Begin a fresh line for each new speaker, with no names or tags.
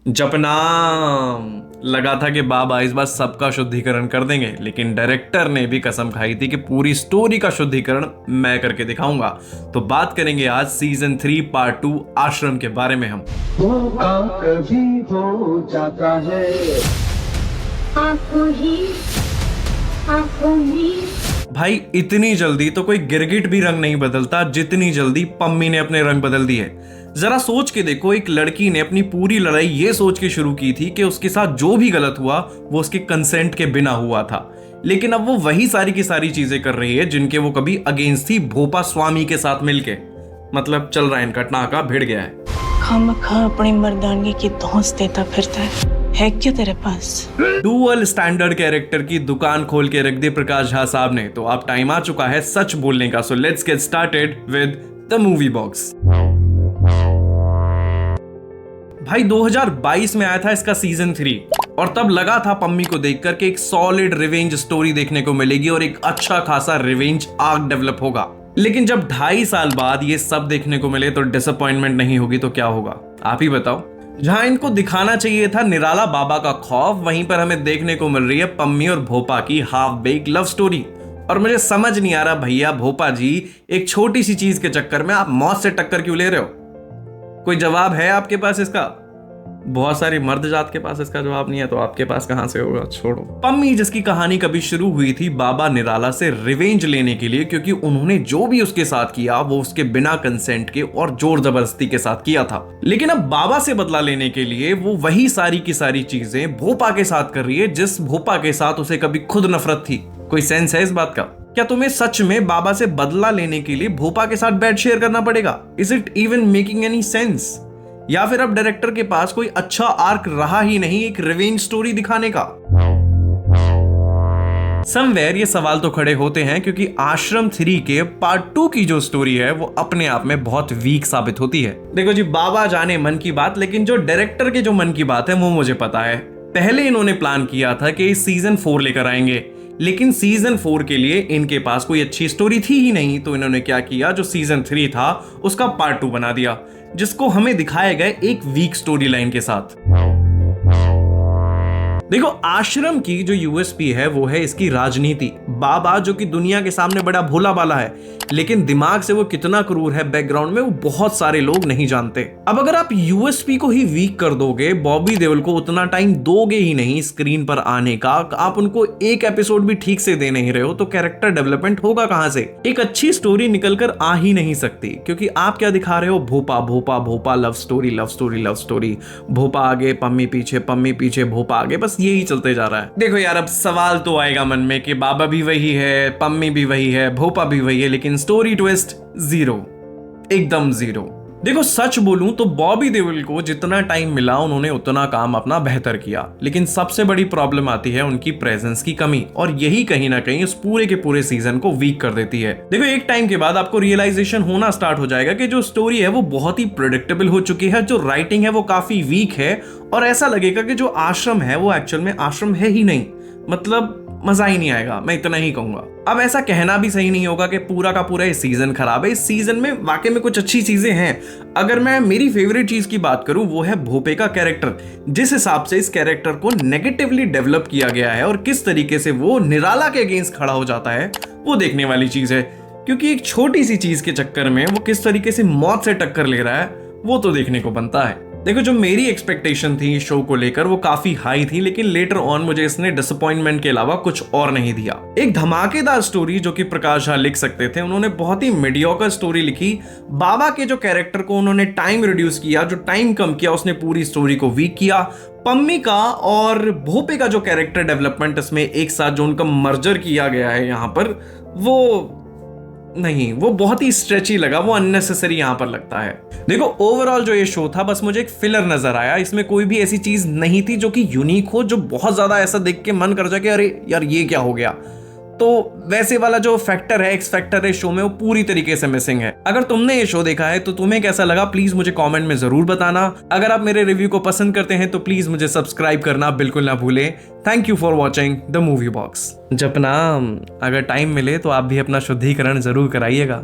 जपनाम। लगा था कि बाबा इस बार सबका शुद्धिकरण कर देंगे, लेकिन डायरेक्टर ने भी कसम खाई थी कि पूरी स्टोरी का शुद्धिकरण मैं करके दिखाऊंगा। तो बात करेंगे आज सीजन 3 पार्ट 2 आश्रम के बारे में हम।
धोखा कभी हो जाता है
आपको ही
भाई इतनी जल्दी तो कोई गिरगिट भी रंग नहीं बदलता जितनी जल्दी पम्मी ने अपने रंग बदल दिए। जरा सोच के देखो, एक लड़की ने अपनी पूरी लड़ाई ये सोच के शुरू की थी कि उसके साथ जो भी गलत हुआ वो उसके कंसेंट के बिना हुआ था, लेकिन अब वो वही सारी की सारी चीजें कर रही है जिनके वो कभी अगेंस्ट थी भोपा स्वामी के साथ मिलके। मतलब चल रहा है इनका टाका भिड़ गया है।
खामखा अपनी मर्दानगी की धौंस देता फिरता है क्या तेरे पास?
डुअल स्टैंडर्ड कैरेक्टर की दुकान खोल के रख दी प्रकाश झा साहब ने, तो अब टाइम आ चुका है सच बोलने का। So let's get started with the movie box. भाई 2022 में आया था इसका सीजन 3 और तब लगा था पम्मी को देखकर कि एक सॉलिड रिवेंज स्टोरी देखने को मिलेगी और एक अच्छा खासा रिवेंज आर्क डेवलप होगा। लेकिन जब 2.5 साल बाद ये सब देखने को मिले तो डिसअपॉइंटमेंट नहीं होगी तो क्या होगा, आप ही बताओ। जहां इनको दिखाना चाहिए था निराला बाबा का खौफ, वहीं पर हमें देखने को मिल रही है पम्मी और भोपा की हाफ बेक लव स्टोरी। और मुझे समझ नहीं आ रहा भैया भोपा जी, एक छोटी सी चीज के चक्कर में आप मौत से टक्कर क्यों ले रहे हो? कोई जवाब है आपके पास इसका? बहुत सारी मर्द जात के पास इसका जवाब नहीं है, तो आपके पास कहां से होगा? छोड़ो। पम्मी जिसकी कहानी कभी शुरू हुई थी बाबा निराला से रिवेंज लेने के लिए, क्योंकि उन्होंने जो भी उसके साथ किया वो उसके बिना कंसेंट के और जोर जबरदस्ती के साथ किया था। लेकिन अब बाबा से बदला लेने के लिए वो वही सारी की सारी चीजें भोपा के साथ कर रही है जिस भोपा के साथ उसे कभी खुद नफरत थी। कोई सेंस है इस बात का? क्या तुम्हें सच में बाबा से बदला लेने के लिए भोपा के साथ बेड शेयर करना पड़ेगा? Is it even making any sense? या फिर अब डायरेक्टर के पास कोई अच्छा आर्क रहा ही नहीं एक रिवेंज स्टोरी दिखाने का? समवेयर ये सवाल तो खड़े होते हैं क्योंकि आश्रम 3 के पार्ट 2 की जो स्टोरी है वो अपने आप में बहुत वीक साबित होती है। देखो जी, बाबा जाने मन की बात, लेकिन जो डायरेक्टर के जो मन की बात है वो मुझे पता है। पहले इन्होंने प्लान किया था कि सीजन 4 लेकर आएंगे, लेकिन सीजन 4 के लिए इनके पास कोई अच्छी स्टोरी थी ही नहीं, तो इन्होंने क्या किया, जो सीजन 3 था उसका पार्ट 2 बना दिया, जिसको हमें दिखाया गया एक वीक स्टोरी लाइन के साथ। देखो, आश्रम की जो यूएसपी है वो है इसकी राजनीति। बाबा जो कि दुनिया के सामने बड़ा भोला भाला है, लेकिन दिमाग से वो कितना क्रूर है बैकग्राउंड में वो बहुत सारे लोग नहीं जानते। अब अगर आप यूएसपी को ही वीक कर दोगे, बॉबी देओल को उतना टाइम दोगे ही नहीं स्क्रीन पर आने का, आप उनको एक एपिसोड भी ठीक से दे नहीं रहे हो, तो कैरेक्टर डेवलपमेंट होगा कहां से? एक अच्छी स्टोरी निकल कर आ ही नहीं सकती, क्योंकि आप क्या दिखा रहे हो? Bhopa Bhopa Bhopa, love story love story love story, Bhopa आगे पम्मी पीछे भोपा आगे, बस यही चलते जा रहा है। देखो यार, अब सवाल तो आएगा मन में कि बाबा भी वही है, पम्मी भी वही है, भोपा भी वही है, लेकिन स्टोरी ट्विस्ट जीरो, एकदम जीरो। देखो सच बोलूं तो बॉबी देओल को जितना टाइम मिला उन्होंने उतना काम अपना बेहतर किया, लेकिन सबसे बड़ी प्रॉब्लम आती है उनकी प्रेजेंस की कमी, और यही कहीं ना कहीं उस पूरे के पूरे सीजन को वीक कर देती है। देखो, एक टाइम के बाद आपको रियलाइजेशन होना स्टार्ट हो जाएगा कि जो स्टोरी है वो बहुत ही प्रेडिक्टेबल हो चुकी है, जो राइटिंग है वो काफी वीक है, और ऐसा लगेगा कि जो आश्रम है वो एक्चुअल में आश्रम है ही नहीं। मतलब मजा ही नहीं आएगा, मैं इतना ही कहूंगा। अब ऐसा कहना भी सही नहीं होगा कि पूरा का पूरा ये सीजन खराब है। इस सीजन में वाकई में कुछ अच्छी चीजें हैं। अगर मैं मेरी फेवरेट चीज की बात करूं वो है भोपे का कैरेक्टर। जिस हिसाब से इस कैरेक्टर को नेगेटिवली डेवलप किया गया है और किस तरीके से वो निराला के अगेंस्ट खड़ा हो जाता है, वो देखने वाली चीज है। क्योंकि एक छोटी सी चीज के चक्कर में वो किस तरीके से मौत से टक्कर ले रहा है वो तो देखने को बनता है। देखो, जो मेरी एक्सपेक्टेशन थी इस शो को लेकर वो काफी हाई थी, लेकिन लेटर ऑन मुझे इसने डिसअपॉइंटमेंट के अलावा कुछ और नहीं दिया। एक धमाकेदार स्टोरी जो कि प्रकाश झा लिख सकते थे, उन्होंने बहुत ही मीडियोकर स्टोरी लिखी। बाबा के जो कैरेक्टर को उन्होंने टाइम रिड्यूस किया, जो टाइम कम किया उसने पूरी स्टोरी को वीक किया। पम्मी का और भोपे का जो कैरेक्टर डेवलपमेंट इसमें एक साथ जो उनका मर्जर किया गया है यहाँ पर, वो नहीं, वो बहुत ही स्ट्रेची लगा, वो अननेसेसरी यहां पर लगता है। देखो, ओवरऑल जो ये शो था बस मुझे एक फिलर नजर आया। इसमें कोई भी ऐसी चीज नहीं थी जो कि यूनिक हो, जो बहुत ज्यादा ऐसा देख के मन कर जाए कि अरे यार ये क्या हो गया। तो वैसे वाला जो फैक्टर है, एक्स फैक्टर है शो में, वो पूरी तरीके से मिसिंग है। अगर तुमने ये शो देखा है तो तुम्हें कैसा लगा प्लीज मुझे कमेंट में जरूर बताना। अगर आप मेरे रिव्यू को पसंद करते हैं तो प्लीज मुझे सब्सक्राइब करना बिल्कुल ना भूलें। Thank you for watching the movie box. जपनाम, अगर टाइम मिले तो आप भी अपना शुद्धिकरण जरूर कराइएगा।